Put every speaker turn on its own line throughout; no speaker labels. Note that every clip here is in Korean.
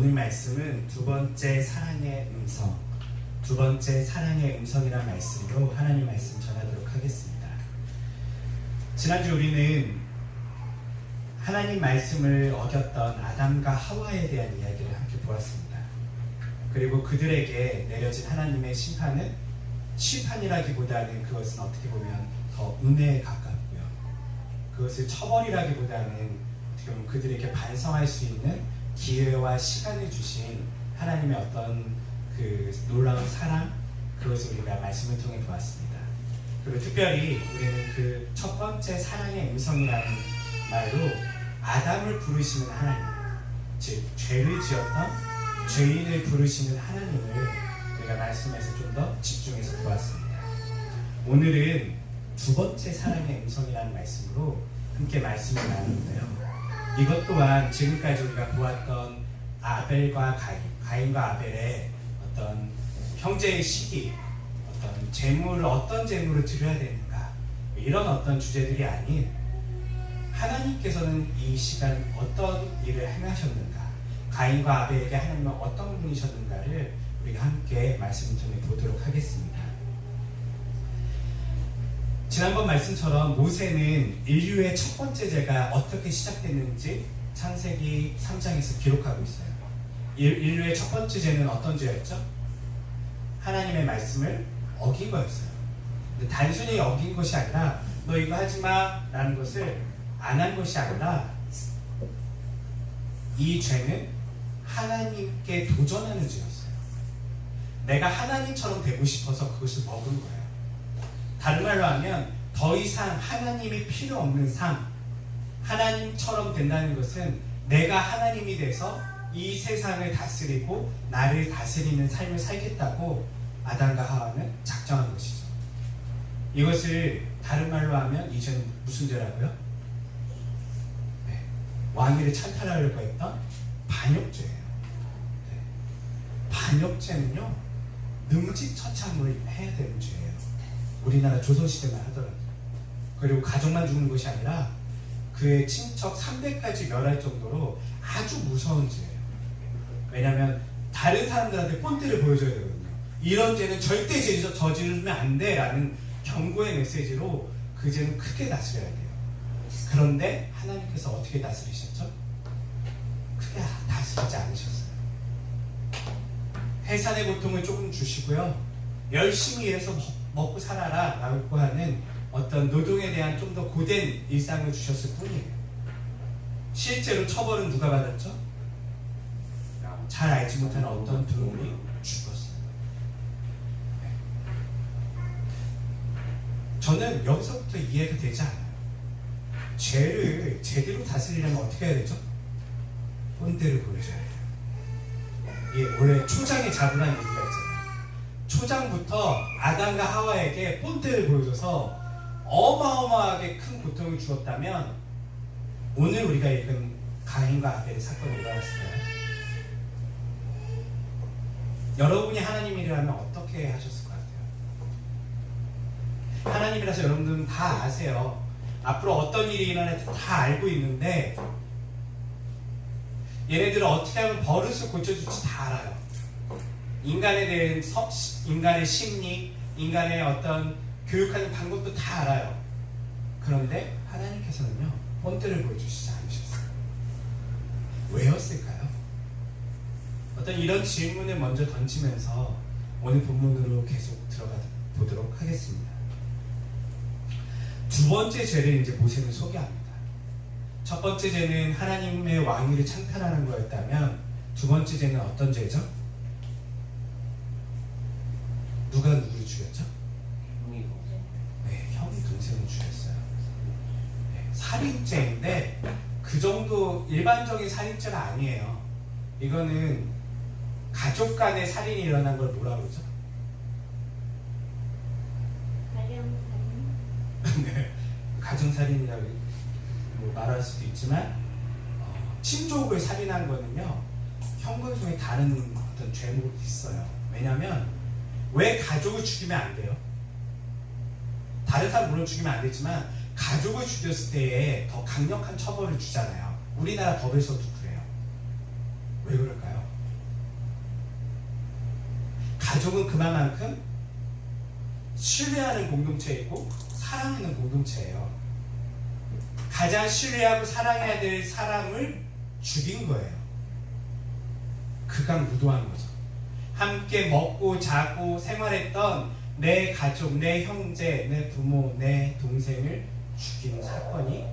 오늘 말씀은 두 번째 사랑의 음성, 두 번째 사랑의 음성이란 말씀으로 하나님 말씀 전하도록 하겠습니다. 지난주 우리는 하나님 말씀을 어겼던 아담과 하와에 대한 이야기를 함께 보았습니다. 그리고 그들에게 내려진 하나님의 심판은 심판이라기보다는 그것은 어떻게 보면 더 은혜에 가깝고요. 그것을 처벌이라기보다는 어떻게 보면 그들에게 반성할 수 있는 기회와 시간을 주신 하나님의 어떤 그 놀라운 사랑, 그것을 우리가 말씀을 통해 보았습니다. 그리고 특별히 우리는 그 첫 번째 사랑의 음성이라는 말로 아담을 부르시는 하나님, 즉 죄를 지었던 죄인을 부르시는 하나님을 우리가 말씀에서 좀 더 집중해서 보았습니다. 오늘은 두 번째 사랑의 음성이라는 말씀으로 함께 말씀을 나누는데요. 이것 또한 지금까지 우리가 보았던 아벨과 가인과 아벨의 어떤 형제의 시기, 어떤 재물을 어떤 재물을 드려야 되는가, 이런 어떤 주제들이 아닌 하나님께서는 이 시간 어떤 일을 행하셨는가, 가인과 아벨에게 하나님은 어떤 분이셨는가를 우리가 함께 말씀을 통해 보도록 하겠습니다. 지난번 말씀처럼 모세는 인류의 첫 번째 죄가 어떻게 시작됐는지 창세기 3장에서 기록하고 있어요. 인류의 첫 번째 죄는 어떤 죄였죠? 하나님의 말씀을 어긴 거였어요. 근데 단순히 어긴 것이 아니라 너 이거 하지마 라는 것을 안 한 것이 아니라 이 죄는 하나님께 도전하는 죄였어요. 내가 하나님처럼 되고 싶어서 그것을 먹은 거예요. 다른 말로 하면 더 이상 하나님이 필요 없는 삶, 하나님처럼 된다는 것은 내가 하나님이 돼서 이 세상을 다스리고 나를 다스리는 삶을 살겠다고 아담과 하와는 작정한 것이죠. 이것을 다른 말로 하면 이 죄는 무슨 죄라고요? 네, 왕위를 찬탈하려고 했던 반역죄예요. 네. 반역죄는요, 능지처참을 해야 되는 죄예요. 우리나라 조선시대만 하더라도. 그리고 가족만 죽는 것이 아니라 그의 친척 300까지 멸할 정도로 아주 무서운 죄예요. 왜냐하면 다른 사람들한테 본때를 보여줘야 되거든요. 이런 죄는 절대 저지르면 안 돼 라는 경고의 메시지로 그 죄는 크게 다스려야 돼요. 그런데 하나님께서 어떻게 다스리셨죠? 크게 다스리지 않으셨어요. 해산의 고통을 조금 주시고요, 열심히 일해서 먹고 살아라 라고 하는 어떤 노동에 대한 좀 더 고된 일상을 주셨을 뿐이에요. 실제로 처벌은 누가 받았죠? 잘 알지 못하는 어떤 분이 죽었어요. 네. 저는 여기서부터 이해가 되지 않아요. 죄를 제대로 다스리려면 어떻게 해야 되죠? 본때를 보여줘야 돼요. 이게 원래 초장에 잡으라는 얘기가 있잖아요. 초장부터 아담과 하와에게 본때를 보여줘서 어마어마하게 큰 고통을 주었다면 오늘 우리가 읽은 가인과 아벨의 사건이 일어났을까요? 여러분이 하나님이라면 어떻게 하셨을 것 같아요? 하나님이라서 여러분들은 다 아세요. 앞으로 어떤 일이 일어날지 다 알고 있는데 얘네들은 어떻게 하면 버릇을 고쳐줄지 다 알아요. 인간에 대한 인간의 심리, 인간의 어떤 교육하는 방법도 다 알아요. 그런데 하나님께서는요, 본때를 보여주시지 않으셨어요. 왜였을까요? 어떤 이런 질문을 먼저 던지면서 오늘 본문으로 계속 들어가 보도록 하겠습니다. 두 번째 죄를 이제 모세는 소개합니다. 첫 번째 죄는 하나님의 왕위를 찬탈하는 거였다면 두 번째 죄는 어떤 죄죠? 누가 누구를 죽였죠? 네, 형이 동생을 죽였어요. 네, 살인죄인데 그 정도 일반적인 살인죄가 아니에요. 이거는 가족 간의 살인이 일어난 걸 뭐라고 그러죠? 네, 가정살인이라고 뭐 말할 수도 있지만 친족을 살인한 거는요, 형벌 중에 다른 어떤 죄목이 있어요. 왜냐하면 왜 가족을 죽이면 안 돼요? 다른 사람 물론 죽이면 안 되지만 가족을 죽였을 때에 더 강력한 처벌을 주잖아요. 우리나라 법에서도 그래요. 왜 그럴까요? 가족은 그만큼 신뢰하는 공동체이고 사랑하는 공동체예요. 가장 신뢰하고 사랑해야 될 사람을 죽인 거예요. 극악무도한 거죠. 함께 먹고 자고 생활했던 내 가족, 내 형제, 내 부모, 내 동생을 죽이는 사건이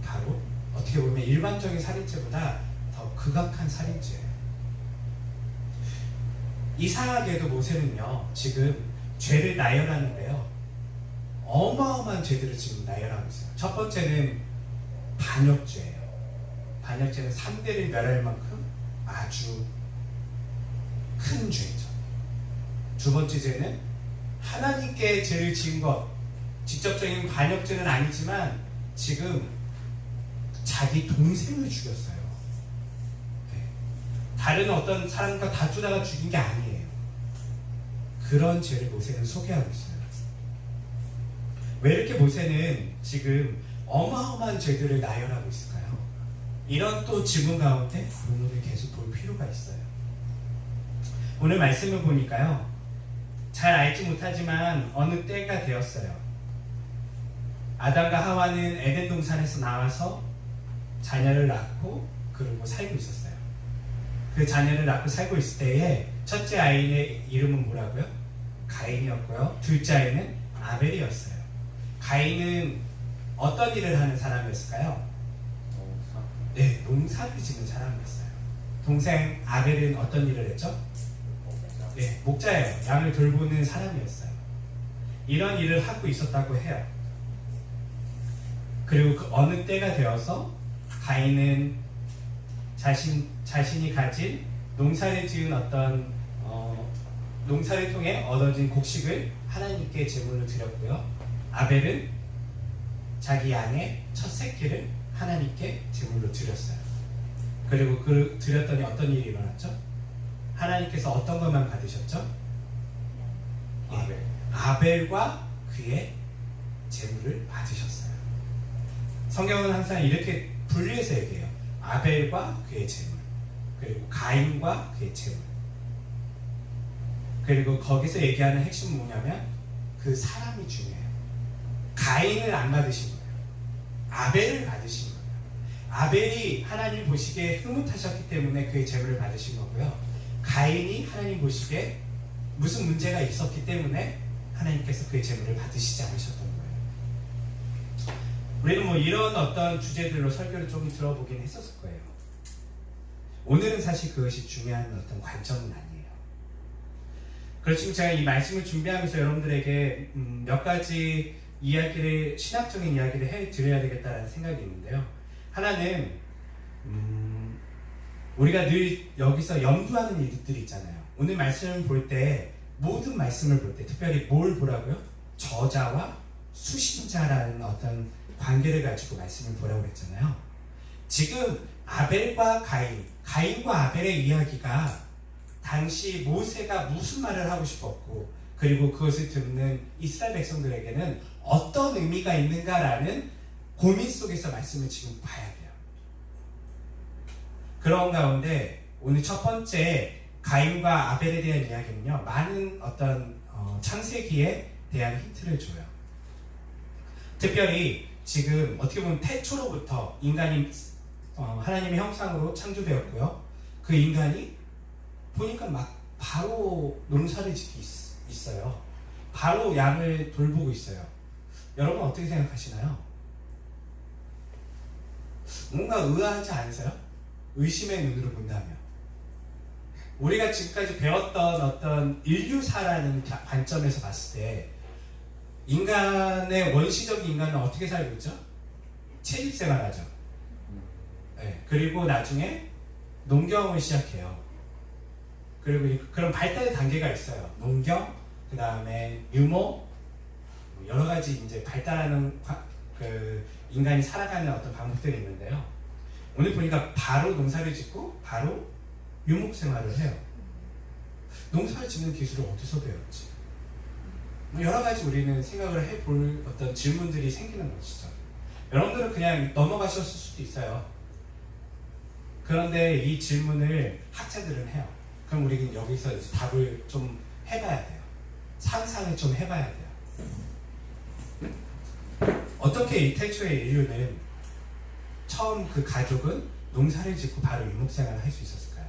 바로 어떻게 보면 일반적인 살인죄보다 더 극악한 살인죄예요. 이상하게도 모세는요, 지금 죄를 나열하는데요, 어마어마한 죄들을 지금 나열하고 있어요. 첫 번째는 반역죄예요. 반역죄는 상대를 멸할 만큼 아주 큰 죄죠. 두 번째 죄는 하나님께 죄를 지은 것, 직접적인 반역죄는 아니지만 지금 자기 동생을 죽였어요. 네. 다른 어떤 사람과 다투다가 죽인 게 아니에요. 그런 죄를 모세는 소개하고 있어요. 왜 이렇게 모세는 지금 어마어마한 죄들을 나열하고 있을까요? 이런 또 질문 가운데 본문을 계속 볼 필요가 있어요. 오늘 말씀을 보니까요, 잘 알지 못하지만 어느 때가 되었어요. 아담과 하와는 에덴 동산에서 나와서 자녀를 낳고 그러고 살고 있었어요. 그 자녀를 낳고 살고 있을 때에 첫째 아이의 이름은 뭐라고요? 가인이었고요. 둘째 아이는 아벨이었어요. 가인은 어떤 일을 하는 사람이었을까요? 네, 농사를 짓는 사람이었어요. 동생 아벨은 어떤 일을 했죠? 네, 목자예요. 양을 돌보는 사람이었어요. 이런 일을 하고 있었다고 해요. 그리고 그 어느 때가 되어서 가인은 자신이 가진 농사를 지은 어떤 농사를 통해 얻어진 곡식을 하나님께 제물로 드렸고요. 아벨은 자기 양의 첫 새끼를 하나님께 제물로 드렸어요. 그리고 그 드렸더니 어떤 일이 일어났죠? 하나님께서 어떤 것만 받으셨죠? 아벨과 그의 제물을 받으셨어요. 성경은 항상 이렇게 분리해서 얘기해요. 아벨과 그의 제물, 그리고 가인과 그의 제물. 그리고 거기서 얘기하는 핵심은 뭐냐면 그 사람이 중요해요. 가인을 안 받으신 거예요. 아벨을 받으신 거예요. 아벨이 하나님 보시기에 흐뭇하셨기 때문에 그의 제물을 받으신 거고요. 가인이 하나님 보시기에 무슨 문제가 있었기 때문에 하나님께서 그의 제물을 받으시지 않으셨던 거예요. 우리는 뭐 이런 어떤 주제들로 설교를 좀 들어보긴 했었을 거예요. 오늘은 사실 그것이 중요한 어떤 관점은 아니에요. 그렇지만 제가 이 말씀을 준비하면서 여러분들에게 몇 가지 이야기를, 신학적인 이야기를 해드려야 되겠다는 생각이 있는데요. 하나는 우리가 늘 여기서 염두하는 일들이 있잖아요. 오늘 말씀을 볼 때, 모든 말씀을 볼 때 특별히 뭘 보라고요? 저자와 수신자라는 어떤 관계를 가지고 말씀을 보라고 했잖아요. 지금 아벨과 가인과 아벨의 이야기가 당시 모세가 무슨 말을 하고 싶었고, 그리고 그것을 듣는 이스라엘 백성들에게는 어떤 의미가 있는가라는 고민 속에서 말씀을 지금 봐야 돼요. 그런 가운데 오늘 첫 번째 가인과 아벨에 대한 이야기는요, 많은 어떤 창세기에 대한 힌트를 줘요. 특별히 지금 어떻게 보면 태초로부터 인간이 하나님의 형상으로 창조되었고요. 그 인간이 보니까 막 바로 농사를 짓고 있어요. 바로 양을 돌보고 있어요. 여러분 어떻게 생각하시나요? 뭔가 의아하지 않으세요? 의심의 눈으로 본다면. 우리가 지금까지 배웠던 어떤 인류사라는 관점에서 봤을 때 인간의 원시적인 인간은 어떻게 살고 있죠? 채집생활하죠. 네, 그리고 나중에 농경을 시작해요. 그리고 그런 발달의 단계가 있어요. 농경, 그 다음에 유목, 여러 가지 이제 발달하는 그 인간이 살아가는 어떤 방법들이 있는데요. 오늘 보니까 바로 농사를 짓고 바로 유목 생활을 해요. 농사를 짓는 기술을 어디서 배웠지? 여러 가지 우리는 생각을 해볼 어떤 질문들이 생기는 것이죠. 여러분들은 그냥 넘어가셨을 수도 있어요. 그런데 이 질문을 학자들은 해요. 그럼 우리는 여기서 이제 답을 좀 해봐야 돼요. 상상을 좀 해봐야 돼요. 어떻게 이 태초의 인류는 처음 그 가족은 농사를 짓고 바로 유목생활을 할 수 있었을까요?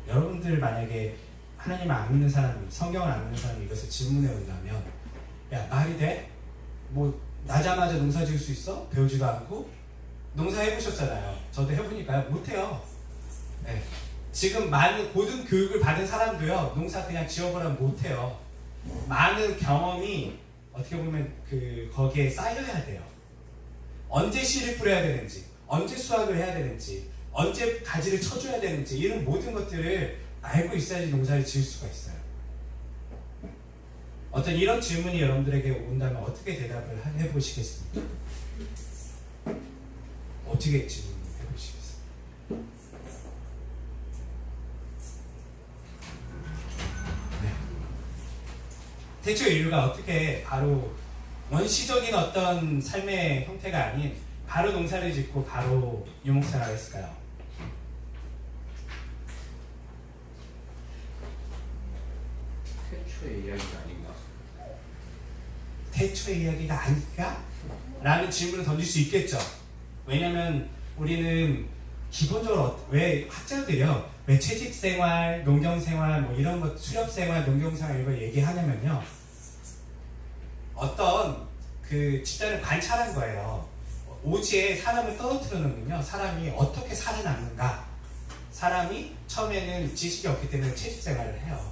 여러분들 만약에 하나님 안 믿는 사람, 성경을 안 믿는 사람이 이것을 질문해 온다면, 야, 말이 돼? 뭐 나자마자 농사 지을 수 있어? 배우지도 않고? 농사 해보셨잖아요. 저도 해보니까요, 못해요. 네. 지금 많은 고등 교육을 받은 사람도요, 농사 그냥 지어보라면 못해요. 많은 경험이 어떻게 보면 거기에 쌓여야 돼요. 언제 씨를 뿌려야 되는지, 언제 수확을 해야 되는지, 언제 가지를 쳐줘야 되는지, 이런 모든 것들을 알고 있어야지 농사를 지을 수가 있어요. 어떤 이런 질문이 여러분들에게 온다면 어떻게 대답을 해보시겠습니까? 어떻게 질문해 보시겠어요? 네. 태초의 인류가 어떻게 바로 원시적인 어떤 삶의 형태가 아닌 바로 농사를 짓고 바로 유목생활을 했을까요?
태초의 이야기가 아닌가?
태초의 이야기가 아닐까? 라는 질문을 던질 수 있겠죠. 왜냐면 우리는 기본적으로 왜 학자들이요, 왜 채집생활, 농경생활, 뭐 이런 것, 수렵생활, 농경생활 이런 걸 얘기하냐면요, 어떤 그 집단을 관찰한 거예요. 오지에 사람을 떨어뜨려 놓으면요, 사람이 어떻게 살아남는가. 사람이 처음에는 지식이 없기 때문에 채집생활을 해요.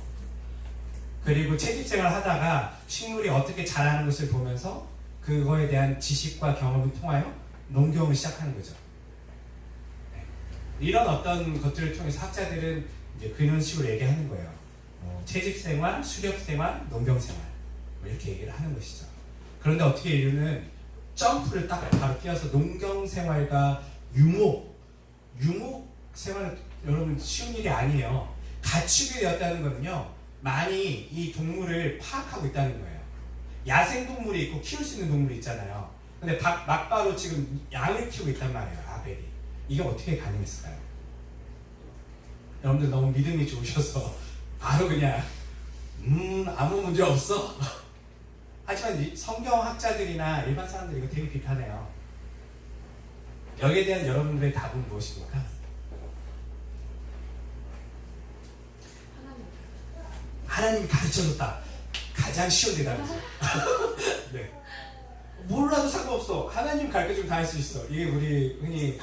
그리고 채집생활을 하다가 식물이 어떻게 자라는 것을 보면서 그거에 대한 지식과 경험을 통하여 농경을 시작하는 거죠. 네. 이런 어떤 것들을 통해서 학자들은 이제 그런 식으로 얘기하는 거예요. 채집생활, 수렵생활, 농경생활, 뭐 이렇게 얘기를 하는 것이죠. 그런데 어떻게 인류는 점프를 딱 바로 뛰어서 농경생활과 유목생활은 여러분 쉬운 일이 아니에요. 갖추게 되었다는 거는요, 많이 이 동물을 파악하고 있다는 거예요. 야생동물이 있고 키울 수 있는 동물이 있잖아요. 근데 막바로 지금 양을 키우고 있단 말이에요, 아벨이. 이게 어떻게 가능했을까요? 여러분들 너무 믿음이 좋으셔서 바로 그냥 아무 문제 없어? 하지만 성경학자들이나 일반 사람들이 이거 되게 비판해요. 여기에 대한 여러분들의 답은 무엇입니까? 하나님이 가르쳐줬다. 가장 쉬운 대답이죠. 네. 몰라도 상관없어. 하나님 가르쳐주면 다 할 수 있어. 이게 우리 흔히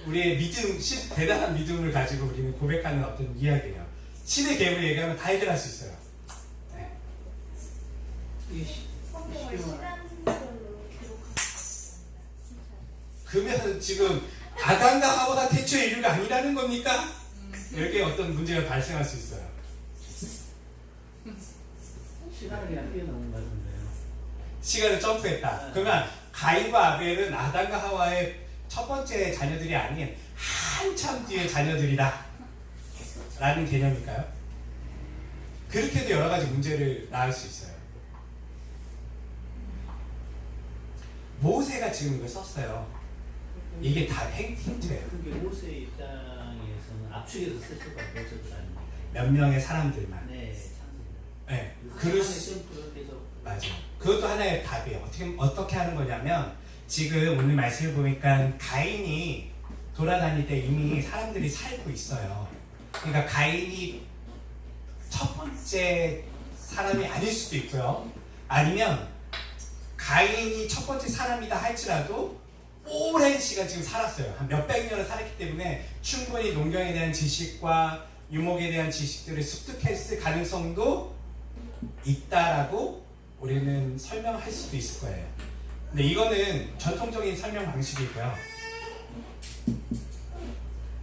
우리의 믿음, 대단한 믿음을 가지고 우리는 고백하는 어떤 이야기예요. 신의 계획을 얘기하면 다 해결할 수 있어요. 네.
성경을 시간별로
그러면 지금 아담과 하와가 태초의 인류가 아니라는 겁니까? 이렇게 어떤 문제가 발생할 수 있어요.
시간을 그냥 뛰어넘은 것 같은데요.
시간을 점프했다. 그러면 가인과 아벨은 아담과 하와의 첫 번째 자녀들이 아닌 한참 뒤의 자녀들이다 라는 개념일까요? 그렇게도 여러 가지 문제를 낳을 수 있어요. 모세가 지금 이걸 썼어요. 이게 다 힌트예요.
그게 모세의 입장에서는 압축해서 쓸 수밖에 없었을 거 아닙니까?
몇 명의 사람들만.
네, 참습니다.
네,
그럴 점프를 계속.
맞아요. 그것도 하나의 답이에요. 어떻게 하는 거냐면, 지금 오늘 말씀을 보니까 가인이 돌아다닐 때 이미 사람들이 살고 있어요. 그러니까 가인이 첫 번째 사람이 아닐 수도 있고요. 아니면 가인이 첫 번째 사람이다 할지라도 오랜 시간 지금 살았어요. 한 몇백 년을 살았기 때문에 충분히 농경에 대한 지식과 유목에 대한 지식들을 습득했을 가능성도 있다라고 우리는 설명할 수도 있을 거예요. 근데 이거는 전통적인 설명 방식이고요.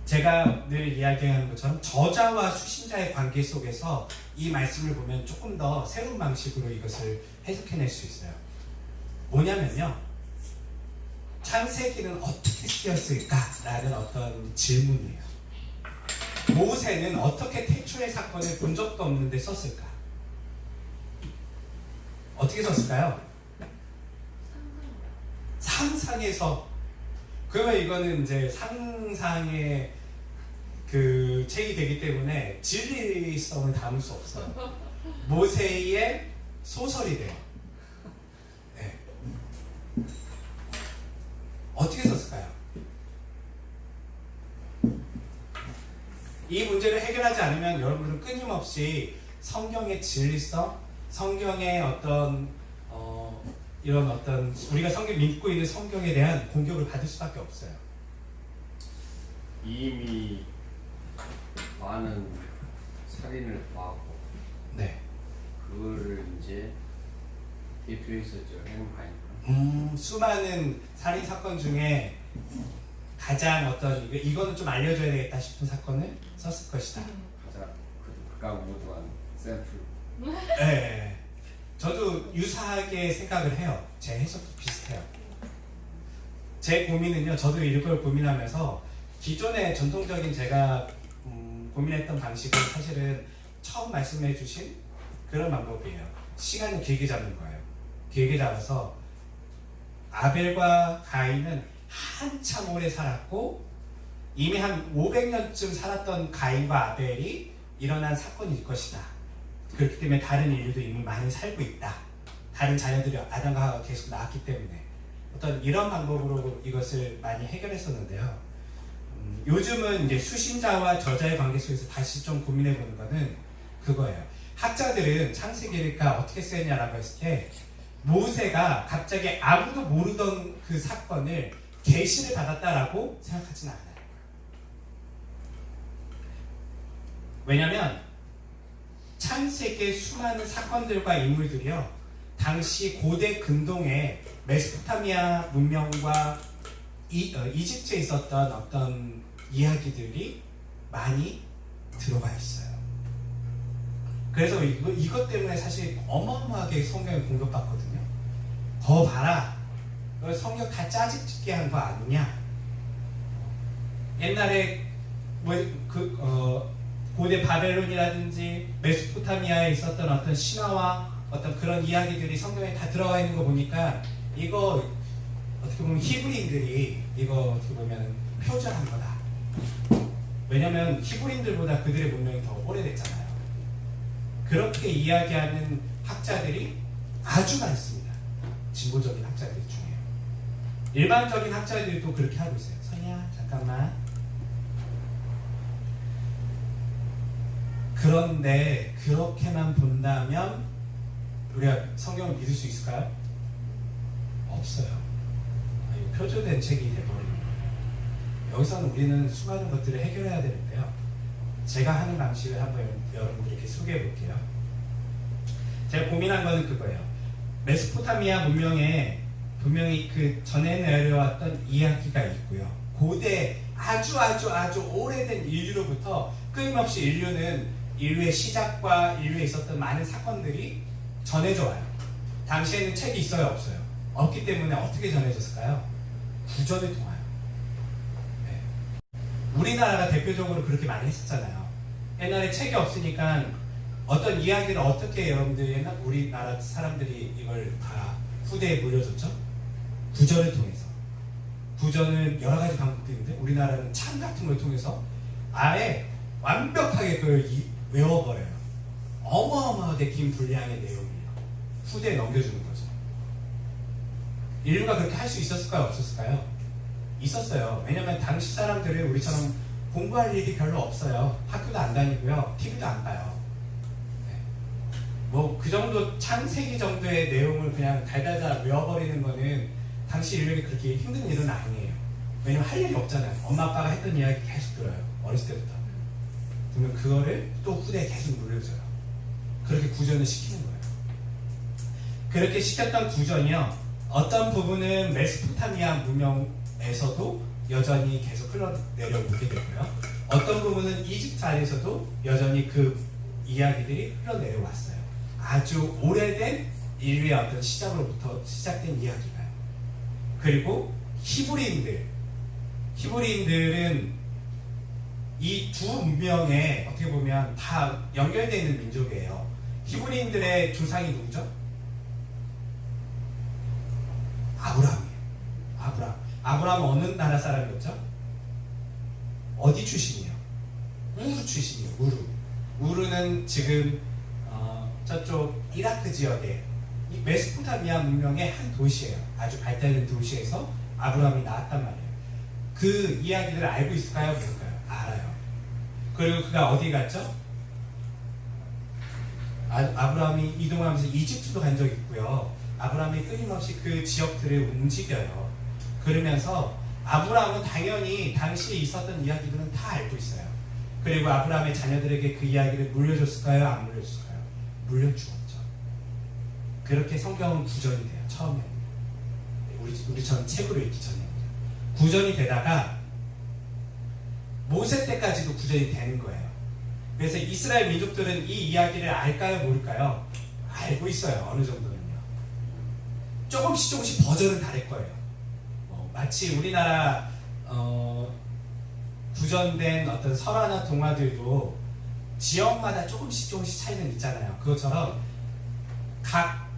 제가 늘 이야기하는 것처럼 저자와 수신자의 관계 속에서 이 말씀을 보면 조금 더 새로운 방식으로 이것을 해석해낼 수 있어요. 뭐냐면요, 창세기는 어떻게 쓰였을까라는 어떤 질문이에요. 모세는 어떻게 태초의 사건을 본 적도 없는데 썼을까? 어떻게 썼을까요? 상상해서. 그러면 이거는 이제 상상의 그 책이 되기 때문에 진리성을 담을 수 없어요. 모세의 소설이 돼요. 네. 어떻게 썼을까요? 이 문제를 해결하지 않으면 여러분들은 끊임없이 성경의 진리성, 성경의 어떤 이런 어떤 우리가 성경 믿고 있는 성경에 대한 공격을 받을 수밖에 없어요.
이미 많은 살인을 봐고
네.
그거를 이제 대표해서 저 행하니까
수많은 살인 사건 중에 가장 어떤 이거는 좀 알려줘야 되겠다 싶은 사건을 썼을 것이다.
가장 극강 무도한 샘플.
네. 저도 유사하게 생각을 해요. 제 해석도 비슷해요. 제 고민은요. 저도 이걸 고민하면서 기존의 전통적인 제가 고민했던 방식은 사실은 처음 말씀해 주신 그런 방법이에요. 시간을 길게 잡는 거예요. 길게 잡아서 아벨과 가인은 한참 오래 살았고 이미 한 500년쯤 살았던 가인과 아벨이 일어난 사건일 것이다. 그렇기 때문에 다른 인류도 이미 많이 살고 있다. 다른 자녀들이 아담과 하와가 계속 나왔기 때문에 어떤 이런 방법으로 이것을 많이 해결했었는데요. 요즘은 이제 수신자와 저자의 관계 속에서 다시 좀 고민해 보는 거는 그거예요. 학자들은 창세기가 어떻게 쓰였냐라고 했을 때 모세가 갑자기 아무도 모르던 그 사건을 계시를 받았다라고 생각하지는 않아요. 왜냐하면 창세기의 수많은 사건들과 인물들이요, 당시 고대 근동의 메소포타미아 문명과 이집트에 있었던 어떤 이야기들이 많이 들어가 있어요. 그래서 이것 때문에 사실 어마어마하게 성경이 공격받거든요. 더 봐라, 너 성경 다 짜집게 한 거 아니냐? 옛날에 고대 바벨론이라든지 메소포타미아에 있었던 어떤 신화와 어떤 그런 이야기들이 성경에 다 들어가 있는 거 보니까 이거 어떻게 보면 히브리인들이 이거 어떻게 보면 표절한 거다. 왜냐면 히브리인들보다 그들의 문명이 더 오래됐잖아요. 그렇게 이야기하는 학자들이 아주 많습니다. 진보적인 학자들 중에. 일반적인 학자들도 그렇게 하고 있어요. 선이야, 잠깐만. 그런데 그렇게만 본다면 우리가 성경을 믿을 수 있을까요? 없어요. 표절된 책이 돼버리는 거예요. 여기서는 우리는 수많은 것들을 해결해야 되는데요. 제가 하는 방식을 한번 여러분들에게 소개해 볼게요. 제가 고민한 거는 그거예요. 메소포타미아 문명에 분명히 그 전에 내려왔던 이야기가 있고요. 고대 아주 오래된 인류로부터 끊임없이 인류의 시작과 인류에 있었던 많은 사건들이 전해져 와요. 당시에는 책이 있어요, 없어요? 없기 때문에 어떻게 전해졌을까요? 구전을 통하여. 네. 우리나라가 대표적으로 그렇게 많이 했었잖아요. 옛날에 책이 없으니까 어떤 이야기를 어떻게 여러분들 우리나라 사람들이 이걸 다 후대에 물려줬죠? 구전을 통해서. 구전은 여러 가지 방법도 있는데 우리나라는 참 같은 걸 통해서 아예 완벽하게 그걸 외워버려요. 어마어마하게 긴 분량의 내용이에요. 후대에 넘겨주는 거죠. 인류가 그렇게 할 수 있었을까요? 없었을까요? 있었어요. 왜냐면 당시 사람들은 우리처럼 공부할 일이 별로 없어요. 학교도 안 다니고요. TV도 안 봐요. 네. 뭐 그 정도 창세기 정도의 내용을 그냥 달달달 외워버리는 거는 당시 인류에게 그렇게 힘든 일은 아니에요. 왜냐면 할 일이 없잖아요. 엄마 아빠가 했던 이야기 계속 들어요. 어렸을 때부터. 그러면 그거를 또 후대에 계속 물려줘요. 그렇게 구전을 시키는 거예요. 그렇게 시켰던 구전이요, 어떤 부분은 메소포타미아 문명에서도 여전히 계속 흘러내려오게 되고요. 어떤 부분은 이집트 안에서도 여전히 그 이야기들이 흘러내려왔어요. 아주 오래된 인류의 어떤 시작으로부터 시작된 이야기가요. 그리고 히브리인들은 이 두 문명에 어떻게 보면 다 연결되어 있는 민족이에요. 히브리인들의 조상이 누구죠? 아브라함이에요. 아브라함은 어느 나라 사람이었죠? 어디 출신이에요? 우르 출신이에요. 우르는 지금 저쪽 이라크 지역에 이 메소포타미아 문명의 한 도시예요. 아주 발달된 도시에서 아브라함이 나왔단 말이에요. 그 이야기들을 알고 있을까요? 모를까요? 알아요. 그리고 그가 어디 갔죠? 아브라함이 이동하면서 이집트도 간 적이 있고요. 아브라함이 끊임없이 그 지역들을 움직여요. 그러면서 아브라함은 당연히 당시에 있었던 이야기들은 다 알고 있어요. 그리고 아브라함의 자녀들에게 그 이야기를 물려줬을까요? 안 물려줬을까요? 물려주었죠. 그렇게 성경은 구전이 돼요. 처음에 우리처럼 책으로 읽기 전에 구전이 되다가 모세 때까지도 구전이 되는 거예요. 그래서 이스라엘 민족들은 이 이야기를 알까요? 모를까요? 알고 있어요. 어느 정도는요. 조금씩 버전은 다를 거예요. 마치 우리나라 구전된 어떤 설화나 동화들도 지역마다 조금씩 차이는 있잖아요. 그것처럼 각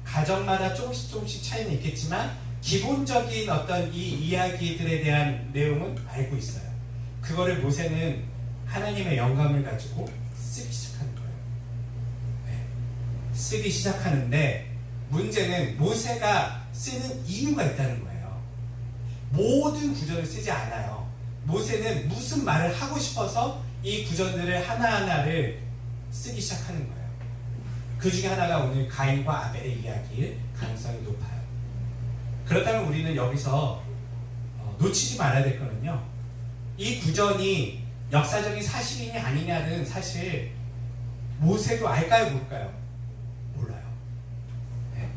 가정마다 조금씩 차이는 있겠지만 기본적인 어떤 이 이야기들에 대한 내용은 알고 있어요. 그거를 모세는 하나님의 영감을 가지고 쓰기 시작하는 거예요. 네. 쓰기 시작하는데 문제는 모세가 쓰는 이유가 있다는 거예요. 모든 구전을 쓰지 않아요. 모세는 무슨 말을 하고 싶어서 이 구전들을 하나하나를 쓰기 시작하는 거예요. 그 중에 하나가 오늘 가인과 아벨의 이야기일 가능성이 높아요. 그렇다면 우리는 여기서 놓치지 말아야 될 거는요. 이 구전이 역사적인 사실이냐 아니냐는 사실 모세도 알까요? 모를까요? 몰라요. 네.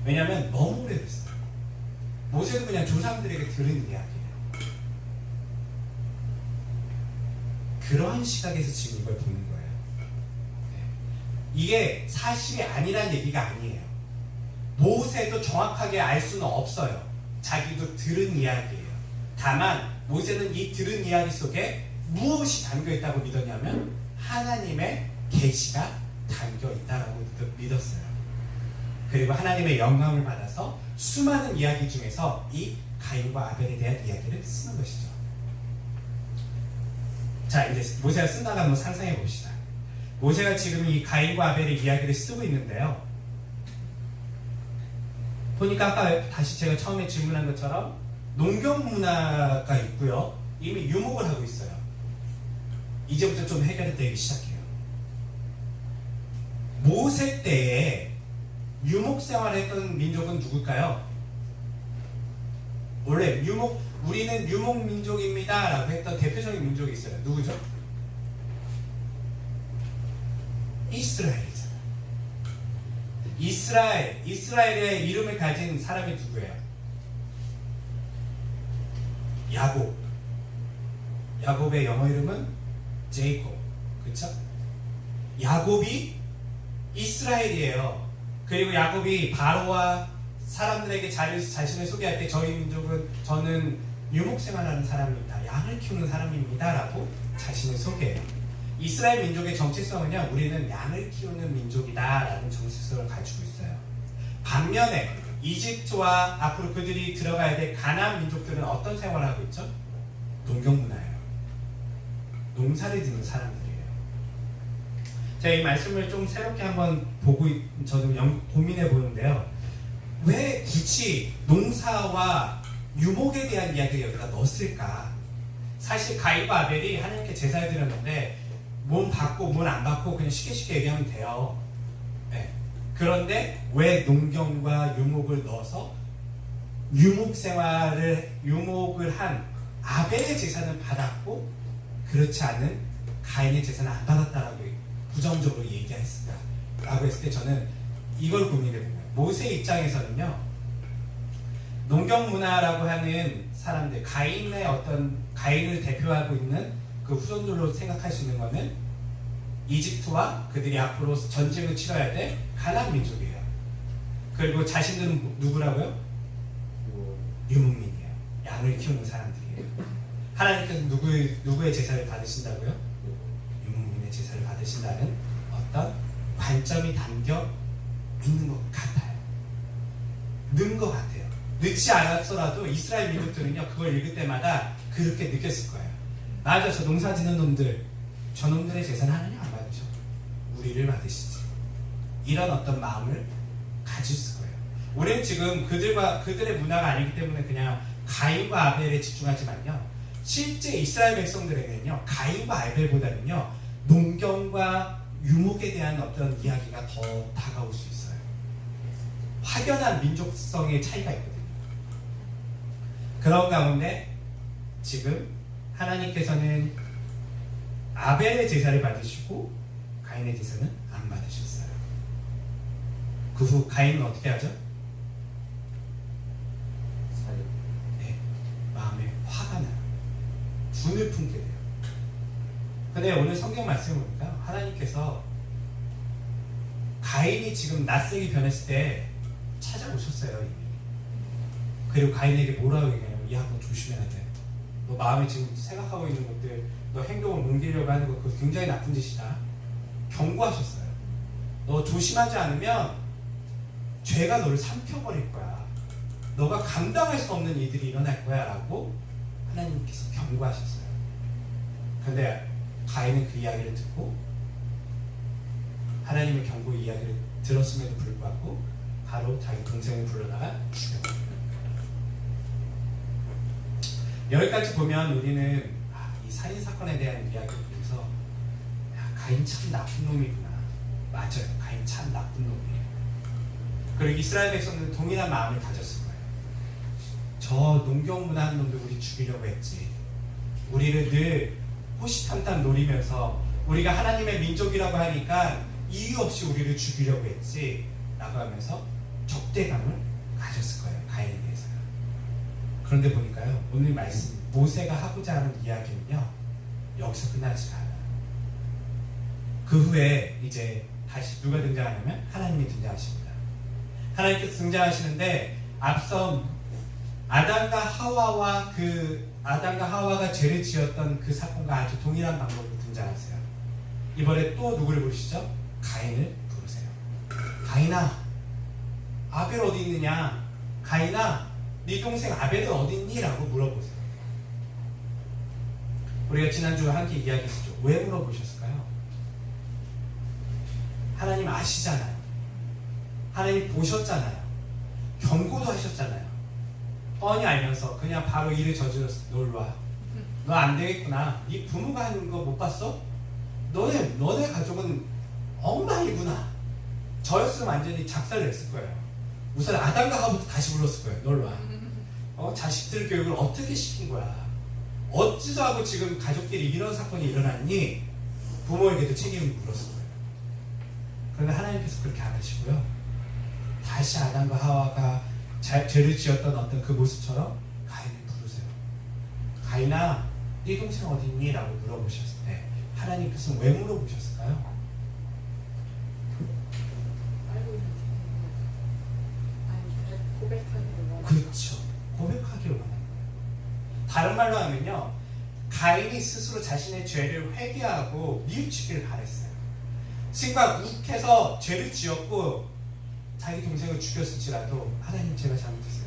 왜냐하면 너무 오래됐어요. 모세도 그냥 조상들에게 들은 이야기예요. 그런 시각에서 지금 이걸 보는 거예요. 네. 이게 사실이 아니란 얘기가 아니에요. 모세도 정확하게 알 수는 없어요. 자기도 들은 이야기예요. 다만 모세는 이 들은 이야기 속에 무엇이 담겨있다고 믿었냐면 하나님의 계시가 담겨있다고 믿었어요. 그리고 하나님의 영감을 받아서 수많은 이야기 중에서 이 가인과 아벨에 대한 이야기를 쓰는 것이죠. 자, 이제 모세가 쓴다고 한번 상상해 봅시다. 모세가 지금 이 가인과 아벨의 이야기를 쓰고 있는데요. 보니까 아까 다시 제가 처음에 질문한 것처럼 농경 문화가 있고요. 이미 유목을 하고 있어요. 이제부터 좀 해결이 되기 시작해요. 모세 때에 유목 생활을 했던 민족은 누굴까요? 원래 우리는 유목 민족입니다 라고 했던 대표적인 민족이 있어요. 누구죠? 이스라엘이잖아요. 이스라엘의 이름을 가진 사람이 누구예요? 야곱의 영어 이름은 제이콥. 그렇죠? 야곱이 이스라엘이에요. 그리고 야곱이 바로와 사람들에게 자신을 소개할 때 저는 유목생활하는 사람입니다. 양을 키우는 사람입니다 라고 자신을 소개해요. 이스라엘 민족의 정체성은요, 우리는 양을 키우는 민족이다 라는 정체성을 가지고 있어요. 반면에 이집트와 앞으로 그들이 들어가야 될 가나안 민족들은 어떤 생활을 하고 있죠? 농경 문화예요. 농사를 짓는 사람들이에요. 제가 이 말씀을 좀 새롭게 한번 보고 저도 고민해 보는데요. 왜 굳이 농사와 유목에 대한 이야기를 여기다 넣었을까? 사실 가인과 아벨이 하나님께 제사를 드렸는데 몸 받고 몸 안 받고 그냥 쉽게 얘기하면 돼요. 네. 그런데 왜 농경과 유목을 넣어서 유목을 한 아벨의 제사는 받았고 그렇지 않은 가인의 제사는 안 받았다라고 부정적으로 얘기했을까? 라고 했을 때 저는 이걸 고민해 본 거예요. 모세 입장에서는요, 농경 문화라고 하는 사람들, 가인을 대표하고 있는 그 후손들로 생각할 수 있는 거는 이집트와 그들이 앞으로 전쟁을 치러야 될 가나안 민족이에요. 그리고 자신들은 누구라고요? 유목민이에요. 양을 키우는 사람들이에요. 하나님께서 누구의 제사를 받으신다고요? 유목민의 제사를 받으신다는 어떤 관점이 담겨 있는 것 같아요. 는 것 같아요. 늦지 않았더라도 이스라엘 민족들은요, 그걸 읽을 때마다 그렇게 느꼈을 거예요. 맞아, 저 농사 짓는 놈들 저놈들의 제사는 하나님 안 받으셔. 우리를 받으시지. 이런 어떤 마음을 가졌을 거예요. 우리는 지금 그들의 문화가 아니기 때문에 그냥 가인과 아벨에 집중하지만요. 실제 이스라엘 백성들에게는요. 가인과 아벨보다는요. 농경과 유목에 대한 어떤 이야기가 더 다가올 수 있어요. 확연한 민족성의 차이가 있거든요. 그런 가운데 지금 하나님께서는 아벨의 제사를 받으시고 가인의 제사는 안 받으셨어요. 그 후 가인은 어떻게 하죠? 네, 마음에 화가 나요. 분을 품게 돼요. 근데 오늘 성경 말씀을 보니까 하나님께서 가인이 지금 낯세게 변했을 때 찾아오셨어요 이미. 그리고 가인에게 뭐라고 얘기해요? 야, 너 조심해야 돼. 너 마음에 지금 생각하고 있는 것들, 너 행동을 옮기려고 하는 거 그거 굉장히 나쁜 짓이다. 경고하셨어요. 너 조심하지 않으면 죄가 너를 삼켜버릴 거야. 너가 감당할 수 없는 일들이 일어날 거야 라고 하나님께서 경고하셨어요. 근데 가인은 그 이야기를 듣고 하나님의 경고 이야기를 들었음에도 불구하고 바로 자기 동생을 불러다가 죽여버려요. 여기까지 보면 우리는 이 살인사건에 대한 이야기를 보면서 가인 참 나쁜 놈이구나. 맞아요. 가인 참 나쁜 놈이에요. 그리고 이스라엘 백성들은 동일한 마음을 가졌을 거예요. 저 농경문화하는 놈들 우리 죽이려고 했지. 우리를 늘 호시탐탐 노리면서 우리가 하나님의 민족이라고 하니까 이유 없이 우리를 죽이려고 했지 라고 하면서 적대감을 가졌을 거예요. 가인에 대해서요. 그런데 보니까요, 오늘 말씀 모세가 하고자 하는 이야기는요 여기서 끝나지 않아요. 그 후에 이제 다시 누가 등장하냐면 하나님이 등장하십니다. 하나님께서 등장하시는데 앞서 아담과 하와가 죄를 지었던 그 사건과 아주 동일한 방법으로 등장하세요. 이번에 또 누구를 부르시죠? 가인을 부르세요. 가인아, 아벨 어디 있느냐? 가인아, 네 동생 아벨은 어디 있니? 라고 물어보세요. 우리가 지난주에 함께 이야기했죠. 왜 물어보셨을까요? 하나님 아시잖아요. 하나님 보셨잖아요. 경고도 하셨잖아요. 뻔히 알면서 그냥 바로 일을 저질렀어. 놀러와. 너 안 되겠구나. 네 부모가 하는 거 못 봤어? 너네 가족은 엉망이구나. 저였으면 완전히 작살을 냈을 거예요. 우선 아담과 하와부터 다시 불렀을 거예요. 놀러와. 자식들 교육을 어떻게 시킨 거야? 어찌서 하고 지금 가족끼리 이런 사건이 일어났니? 부모에게도 책임을 물었을 거예요. 그런데 하나님께서 그렇게 안 하시고요. 다시 아담과 하와가 죄를 지었던 어떤 그 모습처럼 가인을 부르세요. 가인아, 네 동생 어디 있니? 라고 물어보셨을 때 하나님께서는 왜 물어보셨을까요? 그렇죠. 고백하기를 원하는 거예요. 다른 말로 하면요, 가인이 스스로 자신의 죄를 회개하고 뉘우치기를 바랬어요. 신과 욱해서 죄를 지었고 자기 동생을 죽였을지라도 하나님, 제가 잘못했어요.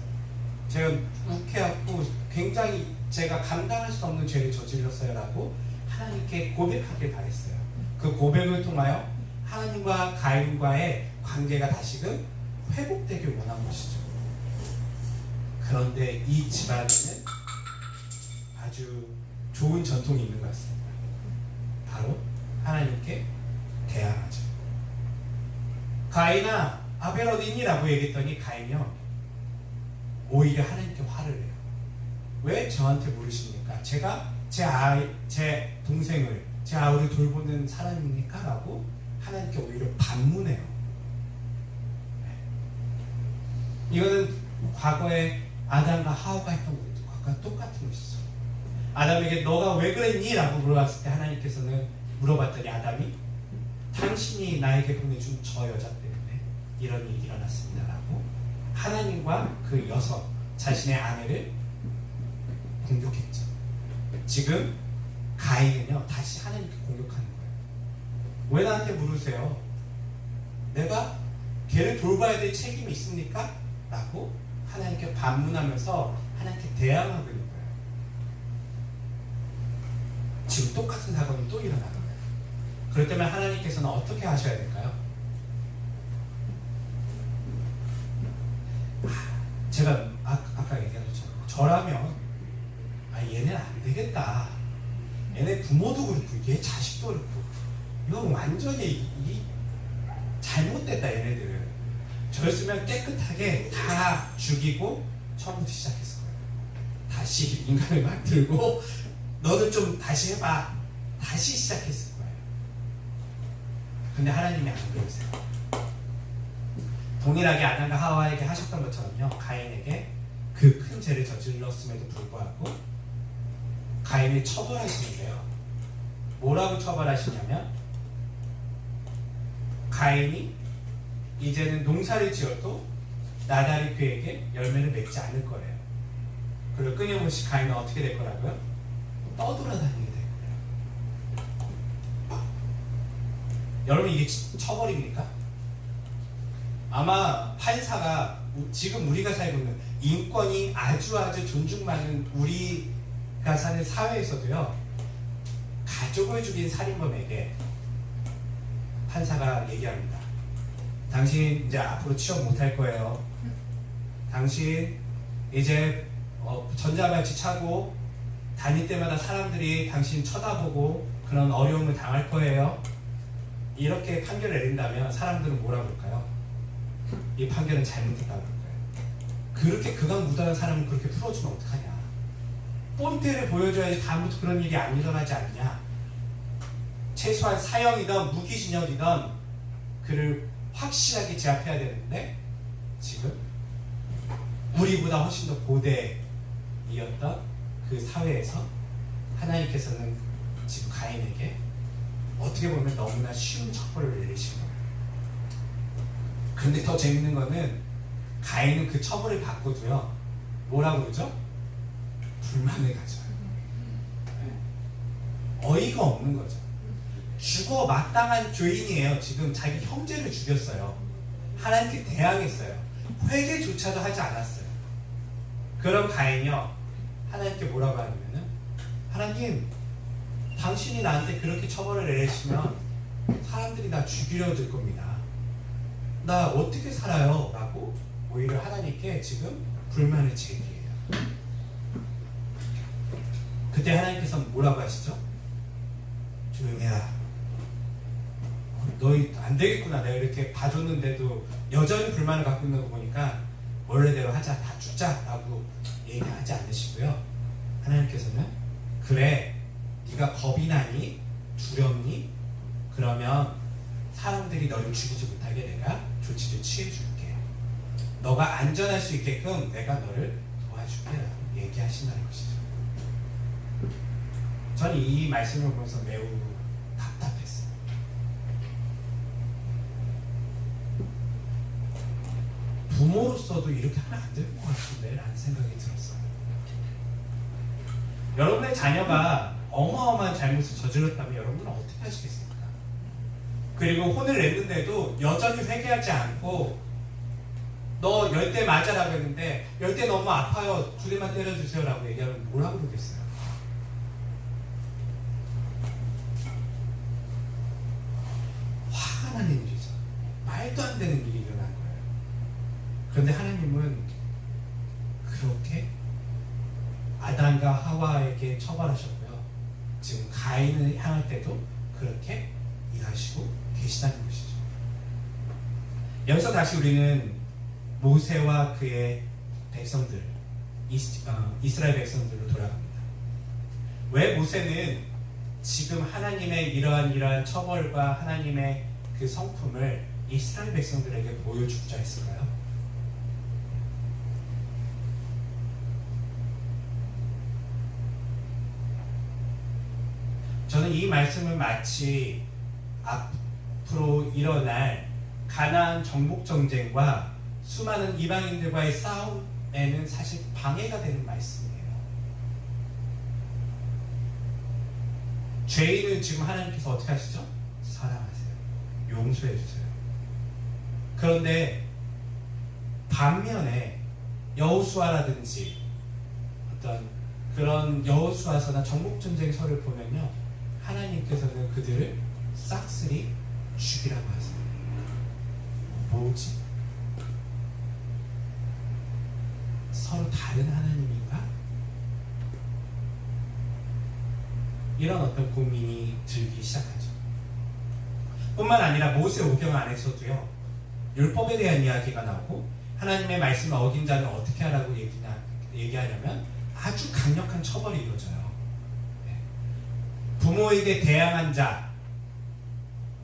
제가 욱해갖고 굉장히 제가 감당할 수 없는 죄를 저질렀어요 라고 하나님께 고백하길 바랬어요. 그 고백을 통하여 하나님과 가인과의 관계가 다시금 회복되길 원한 것이죠. 그런데 이 집안에는 아주 좋은 전통이 있는 것 같습니다. 바로 하나님께 대항하죠. 가인아, 아벨 어디 있니? 라고 얘기했더니 가인이요, 오히려 하나님께 화를 내요. 왜 저한테 물으십니까? 제가 제 동생을, 제 아우를 돌보는 사람입니까? 라고 하나님께 오히려 반문해요. 네. 이거는 과거에 아담과 하와가 했던 것과 똑같은 것이죠. 아담에게 너가 왜 그랬니? 라고 물어봤을 때 하나님께서는 물어봤더니 아담이 당신이 나에게 보내준 저 여자 때문에 이런 일이 일어났습니다 라고 하나님과 그 여성, 자신의 아내를 공격했죠. 지금 가인은요, 다시 하나님께 공격하는 거예요. 왜 나한테 물으세요? 내가 걔를 돌봐야 될 책임이 있습니까? 라고 하나님께 반문하면서 하나님께 대항하고 있는 거예요. 지금 똑같은 사건이 또 일어나는 거예요. 그럴 때면 하나님께서는 어떻게 하셔야 될까요? 제가 아까 얘기한 것처럼 저라면 얘네는 안 되겠다. 얘네 부모도 그렇고 얘 자식도 그렇고 이건 완전히 잘못됐다 얘네들은. 저였으면 깨끗하게 다 죽이고 처음부터 시작했을 거예요. 다시 인간을 만들고 너는 좀 다시 해봐. 다시 시작했을 거예요. 근데 하나님이 안 그러세요. 동일하게 아담과 하와에게 하셨던 것처럼요, 가인에게 그 큰 죄를 저질렀음에도 불구하고 가인을 처벌하시는데요. 뭐라고 처벌하시냐면 가인이 이제는 농사를 지어도 나달이 그에게 열매를 맺지 않을 거래요. 그리고 끊임없이 가인은 어떻게 될 거라고요? 떠돌아다니게 될 거예요. 여러분 이게 처벌입니까? 아마 판사가 지금 우리가 살고 있는 인권이 아주 존중받는 우리가 사는 사회에서도요, 가족을 죽인 살인범에게 판사가 얘기합니다. 당신 이제 앞으로 취업 못할 거예요. 당신 이제 전자발찌 차고 다닐 때마다 사람들이 당신 쳐다보고 그런 어려움을 당할 거예요. 이렇게 판결을 내린다면 사람들은 뭐라 그럴까요? 이 판결은 잘못했다고 그럴 거예요. 그렇게 극악무도한 사람을 그렇게 풀어주면 어떡하냐. 본때를 보여줘야지 다음부터 그런 일이 안 일어나지 않냐. 최소한 사형이든 무기징역이든 그를 확실하게 제압해야 되는데 지금 우리보다 훨씬 더 고대이었던 그 사회에서 하나님께서는 지금 가인에게 어떻게 보면 너무나 쉬운 처벌을 내리신 거예요. 근데 더 재밌는 거는 가인은 그 처벌을 받고도요, 뭐라고 그러죠? 불만을 가져요. 어이가 없는 거죠. 죽어 마땅한 죄인이에요. 지금 자기 형제를 죽였어요. 하나님께 대항했어요. 회개조차도 하지 않았어요. 그럼 가인이요, 하나님께 뭐라고 하냐면은, 하나님, 당신이 나한테 그렇게 처벌을 내리시면 사람들이 나 죽이려 들 겁니다. 나 어떻게 살아요? 라고 오히려 하나님께 지금 불만을 제기해요. 그때 하나님께서 뭐라고 하시죠? 조용해라. 너희 안 되겠구나. 내가 이렇게 봐줬는데도 여전히 불만을 갖고 있는 거 보니까 원래대로 하자. 다 죽자. 라고 얘기하지 않으시고요. 하나님께서는 그래, 네가 겁이 나니? 두렵니? 그러면 사람들이 너를 죽이지 못하게 내가 조치를 취해줄게. 너가 안전할 수 있게끔 내가 너를 도와줄게. 라고 얘기하신다는 것이죠. 저는 이 말씀을 보면서 매우 답답했어요. 부모로서도 이렇게 하면 안 될 것 같은데 라는 생각이 들었어요. 여러분의 자녀가 어마어마한 잘못을 저질렀다면 여러분은 어떻게 하시겠습니까? 그리고 혼을 냈는데도 여전히 회개하지 않고 너 10대 맞아라고 했는데 10대 너무 아파요. 2대만 때려주세요 라고 얘기하면 뭐라고 그러겠어요? 화가 나는 일이죠. 말도 안 되는 일이 일어난 거예요. 그런데 하나님은 그렇게 아담과 하와에게 처벌하셨고요. 지금 가인을 향할 때도 그렇게 일하시고 계시다는 것이죠. 여기서 다시 우리는 모세와 그의 백성들, 이스라엘 백성들로 돌아갑니다. 왜 모세는 지금 하나님의 이러한 처벌과 하나님의 그 성품을 이스라엘 백성들에게 보여주고자 했을까요? 저는 이 말씀을 마치 앞으로 일어날 가나안 정복 전쟁과 수많은 이방인들과의 싸움에는 사실 방해가 되는 말씀이에요. 죄인을 지금 하나님께서 어떻게 하시죠? 사랑하세요. 용서해 주세요. 그런데 반면에 여호수아라든지 어떤 그런 여호수아서나 정복전쟁서를 보면요, 하나님께서는 그들을 싹쓸이 죽이라고 하세요. 뭐지? 서로 다른 하나님인가? 이런 어떤 고민이 들기 시작하죠. 뿐만 아니라 모세 오경 안에서도요, 율법에 대한 이야기가 나오고 하나님의 말씀을 어긴 자는 어떻게 하라고 얘기하냐면 아주 강력한 처벌이 이루어져요. 네. 부모에게 대항한 자,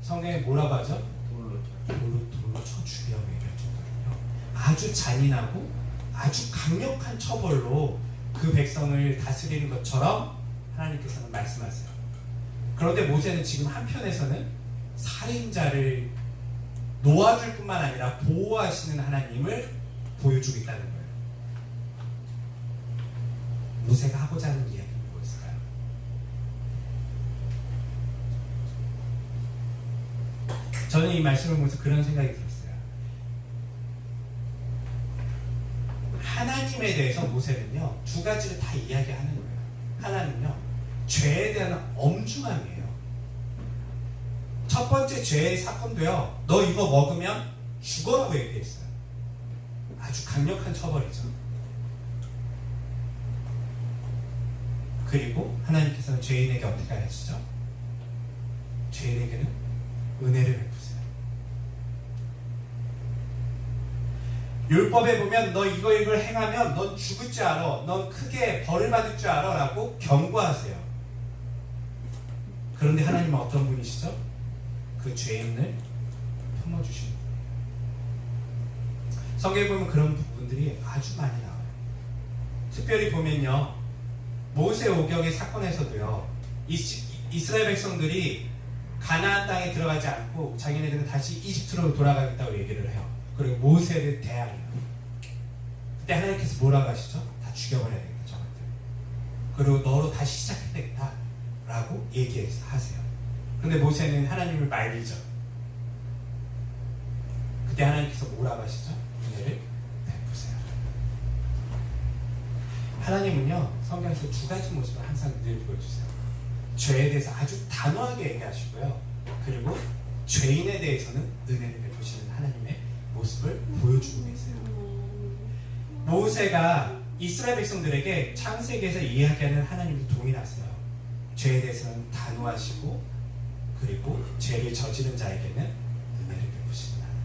성경에 뭐라고 하죠? 돌로 쳐 죽이라고 얘기할 정도로요. 아주 잔인하고 아주 강력한 처벌로 그 백성을 다스리는 것처럼 하나님께서는 말씀하세요. 그런데 모세는 지금 한편에서는 살인자를 놓아줄 뿐만 아니라 보호하시는 하나님을 보여주고 있다는 거예요. 모세가 하고자 하는 이야기는 뭐였을까요? 저는 이 말씀을 보면서 그런 생각이 들었어요. 하나님에 대해서 모세는요, 두 가지를 다 이야기하는 거예요. 하나는요, 죄에 대한 엄중함이에요. 첫 번째 죄의 사건도요, 너 이거 먹으면 죽어라고 얘기했어요. 아주 강력한 처벌이죠. 그리고 하나님께서는 죄인에게 어떻게 하시죠? 죄인에게는 은혜를 베푸세요. 율법에 보면 너 이걸 행하면 넌 죽을 줄 알아, 넌 크게 벌을 받을 줄 알아 라고 경고하세요. 그런데 하나님은 어떤 분이시죠? 그 죄인을 품어주시는 분이에요. 성경에 보면 그런 부분들이 아주 많이 나와요. 특별히 보면요, 모세 오경의 사건에서도요, 이스라엘 백성들이 가나안 땅에 들어가지 않고 자기네들은 다시 이집트로 돌아가겠다고 얘기를 해요. 그리고 모세를 대항해요. 그때 하나님께서 뭐라고 하시죠? 다 죽여버려야 되겠다, 저것들. 그리고 너로 다시 시작해야 되겠다 라고 얘기하세요. 근데 모세는 하나님을 말리죠. 그때 하나님께서 뭐라고 하시죠? 은혜를 베푸세요. 하나님은요, 성경에서 두 가지 모습을 항상 늘 보여주세요. 죄에 대해서 아주 단호하게 얘기하시고요, 그리고 죄인에 대해서는 은혜를 베푸시는 하나님의 모습을 보여주고 계세요. 모세가 이스라엘 백성들에게 창세기에서 이야기하는 하나님을 동일하세요. 죄에 대해서는 단호하시고, 그리고 죄를 저지른 자에게는 은혜를 베푸시는 하나님.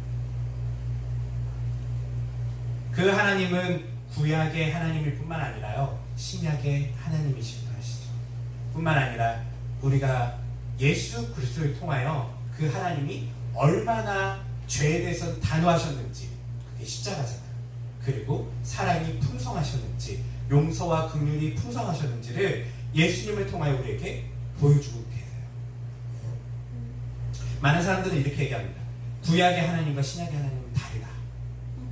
그 하나님은 구약의 하나님일 뿐만 아니라요, 신약의 하나님이시기도 하시죠. 뿐만 아니라 우리가 예수 그리스도를 통하여 그 하나님이 얼마나 죄에 대해서 단호하셨는지, 그게 십자가잖아요. 그리고 사랑이 풍성하셨는지, 용서와 긍휼이 풍성하셨는지를 예수님을 통하여 우리에게 보여주고 계세요. 많은 사람들은 이렇게 얘기합니다. 구약의 하나님과 신약의 하나님은 다르다.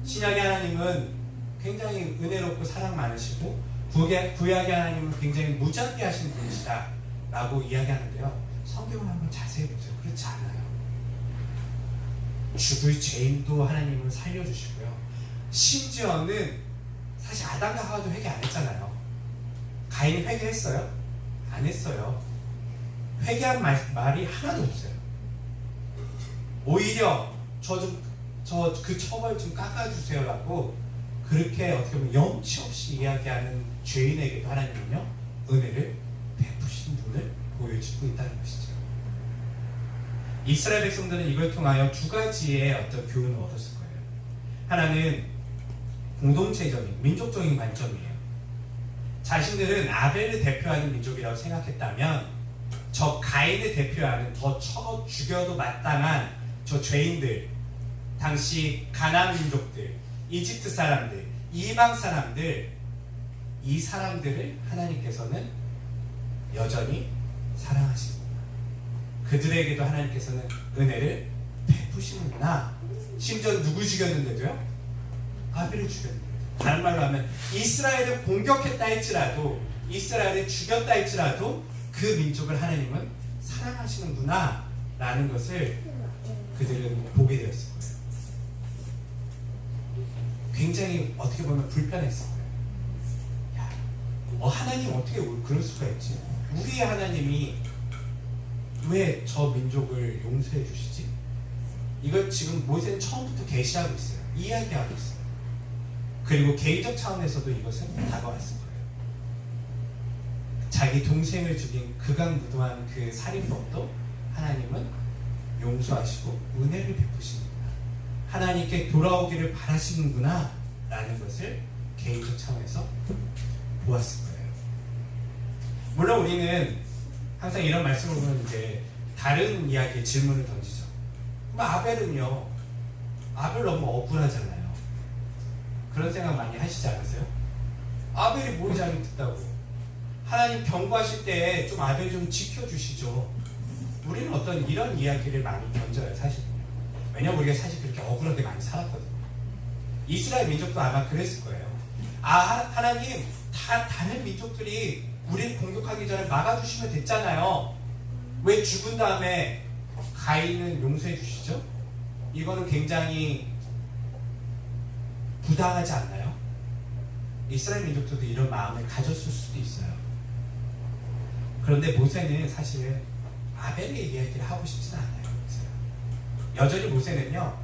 신약의 하나님은 굉장히 은혜롭고 사랑 많으시고, 구약의 하나님은 굉장히 무자비하신 분이시다 라고 이야기하는데요, 성경을 한번 자세히 보세요. 그렇지 않아요. 죽을 죄인도 하나님은 살려주시고요, 심지어는 사실 아담과 하와도 회개 안 했잖아요. 가인이 회개했어요? 안 했어요. 회개한 말이 하나도 없어요. 오히려 그 처벌 좀 깎아주세요 라고 그렇게 어떻게 보면 염치 없이 이야기하는 죄인에게도 하나님은요, 은혜를 베푸신 분을 보여주고 있다는 것이죠. 이스라엘 백성들은 이걸 통하여 두 가지의 어떤 교훈을 얻었을 거예요. 하나는 공동체적인, 민족적인 관점이에요. 자신들은 아벨을 대표하는 민족이라고 생각했다면, 저 가인을 대표하는 더 쳐 죽여도 마땅한 저 죄인들, 당시 가나안 민족들, 이집트 사람들, 이방 사람들, 이 사람들을 하나님께서는 여전히 사랑하시고, 그들에게도 하나님께서는 은혜를 베푸시는구나. 심지어 누구 죽였는데도요? 아벨을 죽였는데. 다른 말로 하면 이스라엘을 공격했다 할지라도, 이스라엘을 죽였다 할지라도 그 민족을 하나님은 사랑하시는구나 라는 것을 그들은 보게 되었을 거예요. 굉장히 어떻게 보면 불편했을 거예요. 야, 하나님 어떻게 그럴 수가 있지? 우리의 하나님이 왜 저 민족을 용서해 주시지? 이걸 지금 모세는 처음부터 계시하고 있어요. 이야기하고 있어요. 그리고 개인적 차원에서도 이것은 다가왔을 거예요. 자기 동생을 죽인 극악무도한 그 살인범도 하나님은 용서하시고 은혜를 베푸십니다. 하나님께 돌아오기를 바라시는구나 라는 것을 개인적 차원에서 보았을 거예요. 물론 우리는 항상 이런 말씀을 보면 이제 다른 이야기에 질문을 던지죠. 그럼 아벨은요? 아벨 너무 억울하잖아요. 그런 생각 많이 하시지 않으세요? 아벨이 뭘 잘못했다고? 하나님 경고하실 때 좀 아벨 좀 지켜주시죠. 우리는 어떤 이런 이야기를 많이 던져요, 사실은요. 왜냐면 우리가 사실 그렇게 억울하게 많이 살았거든요. 이스라엘 민족도 아마 그랬을 거예요. 하나님, 다른 민족들이 우리를 공격하기 전에 막아주시면 됐잖아요. 왜 죽은 다음에 가인은 용서해 주시죠? 이거는 굉장히 부당하지 않나요? 이스라엘 민족들도 이런 마음을 가졌을 수도 있어요. 그런데 모세는 사실 아벨의 이야기를 하고 싶지는 않아요. 여전히 모세는요,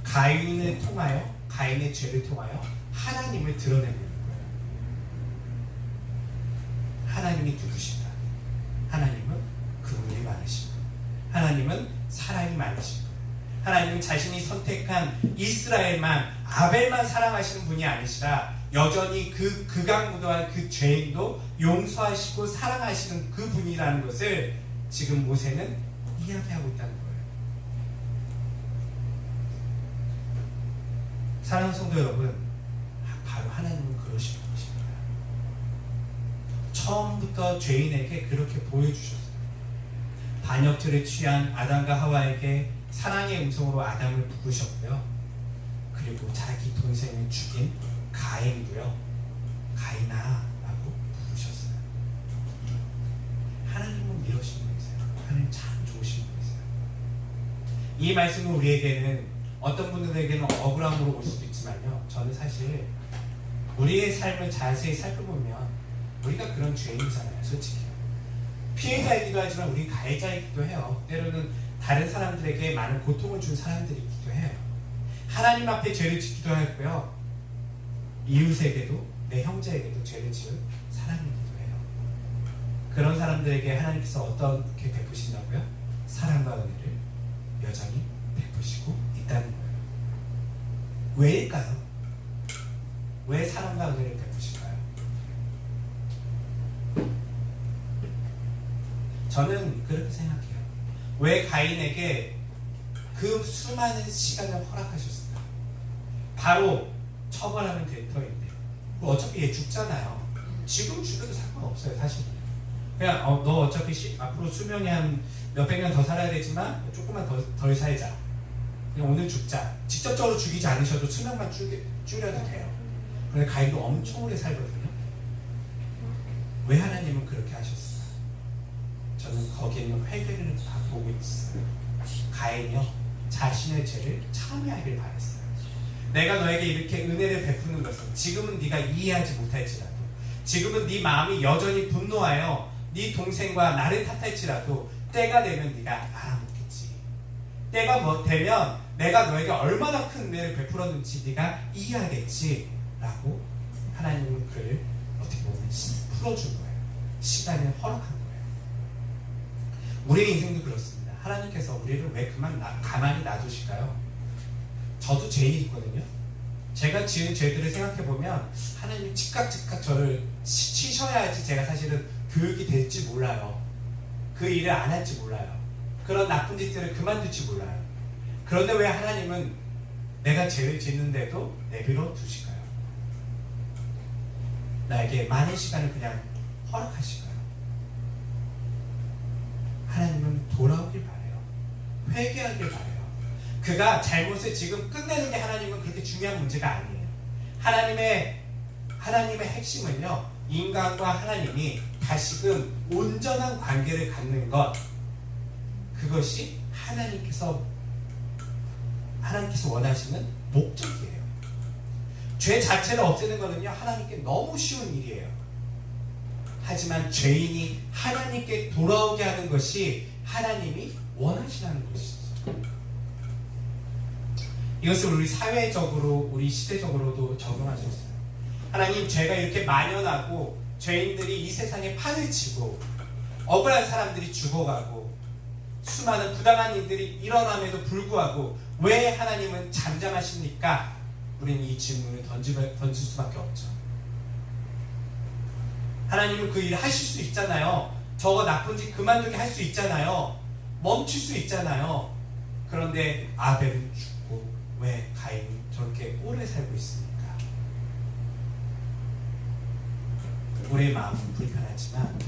가인을 통하여, 가인의 죄를 통하여 하나님을 드러내고 있는 거예요. 하나님이 누구신가? 하나님은 그분이 많으시고, 하나님은 사랑이 많으시고, 하나님은 자신이 선택한 이스라엘만, 아벨만 사랑하시는 분이 아니시라 여전히 그 극악무도한 그 죄인도 용서하시고 사랑하시는 그 분이라는 것을 지금 모세는 이야기하고 있다는 거예요. 사랑하는 성도 여러분, 바로 하나님은 그러신 분이십니다. 처음부터 죄인에게 그렇게 보여주셨어요. 반역죄를 취한 아담과 하와에게 사랑의 음성으로 아담을 부르셨고요. 그리고 자기 동생을 죽인 가인도요, 가인아 라고 부르셨어요. 하나님은 이러신 분이세요. 하나님 참 좋으신 분이세요. 이 말씀은 우리에게는 어떤 분들에게는 억울함으로 올 수도 있지만요, 저는 사실 우리의 삶을 자세히 살펴보면 우리가 그런 죄인이잖아요. 솔직히 피해자이기도 하지만 우리 가해자이기도 해요. 때로는 다른 사람들에게 많은 고통을 준 사람들이기도 해요. 하나님 앞에 죄를 짓기도 하고요, 이웃에게도, 내 형제에게도 죄를 지은 사람이기도 해요. 그런 사람들에게 하나님께서 어떻게 베푸신다고요? 사랑과 은혜를 여전히 베푸시고 있다는 거예요. 왜일까요? 왜 사랑과 은혜를 베푸실까요? 저는 그렇게 생각해요. 왜 가인에게 그 수많은 시간을 허락하셨을까? 바로 처벌하면 될 터인데, 어차피 얘 죽잖아요. 지금 죽여도 상관없어요, 사실은. 그냥 너 어차피 앞으로 수명이 한 몇백 년 더 살아야 되지만 조금만 덜 살자. 그냥 오늘 죽자. 직접적으로 죽이지 않으셔도 수명만 줄여도 돼요. 그런데 가인도 엄청 오래 살거든요. 왜 하나님은 그렇게 하셨어요? 저는 거기에는 회개를 보고 있어요. 가인이요, 자신의 죄를 참여하길 바랬어요. 내가 너에게 이렇게 은혜를 베푸는 것은 지금은 네가 이해하지 못할지라도, 지금은 네 마음이 여전히 분노하여 네 동생과 나를 탓할지라도 때가 되면 네가 알아먹겠지. 때가 되면 내가 너에게 얼마나 큰 은혜를 베풀었는지 네가 이해하겠지 라고 하나님은 그를 어떻게 보면 풀어준 거예요. 시간을 허락한 거예요. 우리의 인생도 그렇습니다. 하나님께서 우리를 왜 가만히 놔두실까요? 저도 죄인이 있거든요. 제가 지은 죄들을 생각해보면 하나님 즉각 저를 치셔야지 제가 사실은 교육이 될지 몰라요. 그 일을 안 할지 몰라요. 그런 나쁜 짓들을 그만둘지 몰라요. 그런데 왜 하나님은 내가 죄를 짓는데도 내버려 두실까요? 나에게 많은 시간을 그냥 허락하실까요? 하나님은 돌아오길 바래요. 회개하길 바래요. 그가 잘못을 지금 끝내는 게 하나님은 그렇게 중요한 문제가 아니에요. 하나님의 핵심은요, 인간과 하나님이 다시금 온전한 관계를 갖는 것, 그것이 하나님께서 원하시는 목적이에요. 죄 자체를 없애는 것은요, 하나님께 너무 쉬운 일이에요. 하지만 죄인이 하나님께 돌아오게 하는 것이 하나님이 원하시는 것이죠. 이것을 우리 사회적으로, 우리 시대적으로도 적용할 수 있어요. 하나님, 죄가 이렇게 만연하고 죄인들이 이 세상에 판을 치고 억울한 사람들이 죽어가고 수많은 부당한 일들이 일어남에도 불구하고 왜 하나님은 잠잠하십니까? 우리는 이 질문을 던질 수밖에 없죠. 하나님은 그 일을 하실 수 있잖아요. 저거 나쁜 짓 그만두게 할 수 있잖아요. 멈출 수 있잖아요. 그런데 아벨은 죽고 왜 가인은 저렇게 오래 살고 있습니까? 우리의 마음은 불편하지만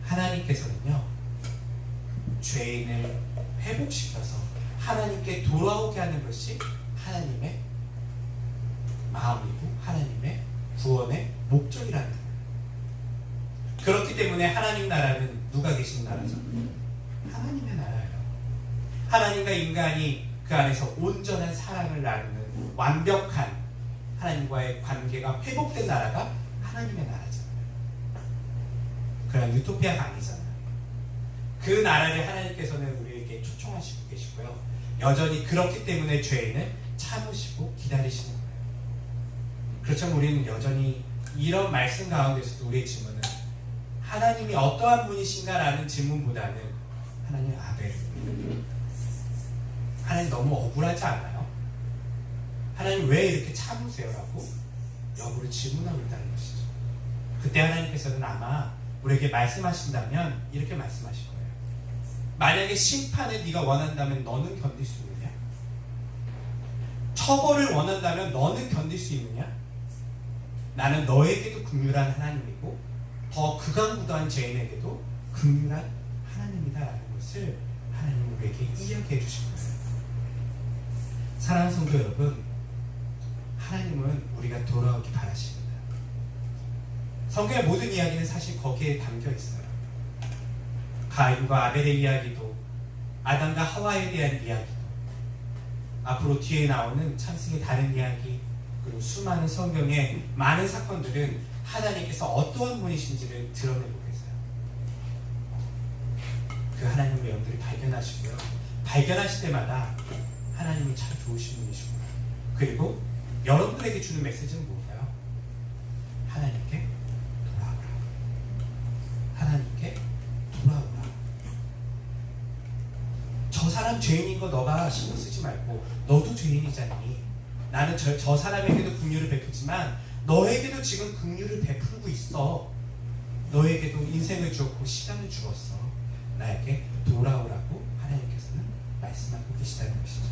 하나님께서는요, 죄인을 회복시켜서 하나님께 돌아오게 하는 것이 하나님의 마음이고 하나님의 구원의 목적이라는 거예요. 그렇기 때문에 하나님 나라는 누가 계신 나라죠? 하나님의 나라예요. 하나님과 인간이 그 안에서 온전한 사랑을 나누는 완벽한 하나님과의 관계가 회복된 나라가 하나님의 나라잖아요. 그냥 유토피아가 아니잖아요. 그 나라를 하나님께서는 우리에게 초청하시고 계시고요. 여전히 그렇기 때문에 죄인을 참으시고 기다리시는 거예요. 그렇지만 우리는 여전히 이런 말씀 가운데서도 우리의 질문은 하나님이 어떠한 분이신가라는 질문보다는 하나님 아벨, 하나님 너무 억울하지 않아요? 하나님 왜 이렇게 참으세요라고 역으로 질문하고 있다는 것이죠. 그때 하나님께서는 아마 우리에게 말씀하신다면 이렇게 말씀하실 거예요. 만약에 심판을 네가 원한다면 너는 견딜 수 있느냐? 처벌을 원한다면 너는 견딜 수 있느냐? 나는 너에게도 긍휼한 하나님이고 더 극악무도한 죄인에게도 긍휼한 하나님이다라는 것을 하나님은 우리에게 이야기해 주신 거예요. 사랑하는 성도 여러분, 하나님은 우리가 돌아오기 바라십니다. 성경의 모든 이야기는 사실 거기에 담겨 있어요. 가인과 아벨의 이야기도, 아담과 하와에 대한 이야기도, 앞으로 뒤에 나오는 찬승의 다른 이야기, 그리고 수많은 성경의 많은 사건들은 하나님께서 어떠한 분이신지를 드러내고 계세요. 그 하나님의 영들이 발견하시고요. 발견하실 때마다 하나님은 참 좋으신 분이시구나. 그리고 여러분들에게 주는 메시지는 뭘까요? 하나님께 돌아오라. 하나님께 돌아오라. 저 사람 죄인인 거 너가 신경 쓰지 말고 너도 죄인이잖니. 나는 저 사람에게도 긍휼을 베풀지만 너에게도 지금 긍휼을 베풀고 있어. 너에게도 인생을 주었고 시간을 주었어. 나에게 돌아오라고 하나님께서는 말씀하고 계시다는 것이죠.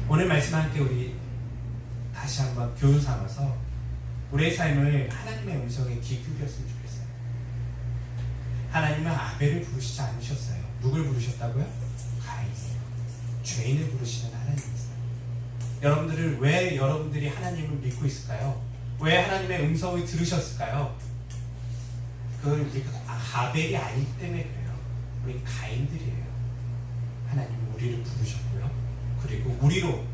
오늘 말씀 함께 우리 다시 한번 교훈 삼아서 우리의 삶을 하나님의 음성에 귀 기울였으면 좋겠어요. 하나님은 아벨을 부르시지 않으셨어요. 누굴 부르셨다고요? 가인이에요. 죄인을 부르시는 하나님이세요. 여러분들을 왜 여러분들이 하나님을 믿고 있을까요? 왜 하나님의 음성을 들으셨을까요? 그건 우리가 아벨이 아니기 때문에 그래요. 우리 가인들이에요. 하나님은 우리를 부르셨고요. 그리고 우리로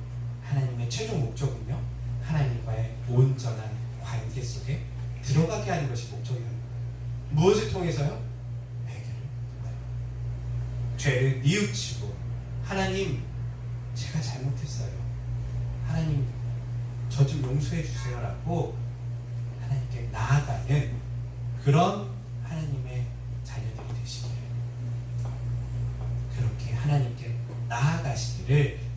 하나님의 최종 목적은요, 하나님과의 온전한 관계 속에 들어가게 하는 것이 목적이라는 거예요. 무엇을 통해서요? 회개를 통하여 죄를 뉘우치고 하나님, 제가 잘못했어요. 하나님, 저 좀 용서해 주세요라고 하나님께 나아가는 그런 하나님의 자녀들이 되시기를, 그렇게 하나님께 나아가시기를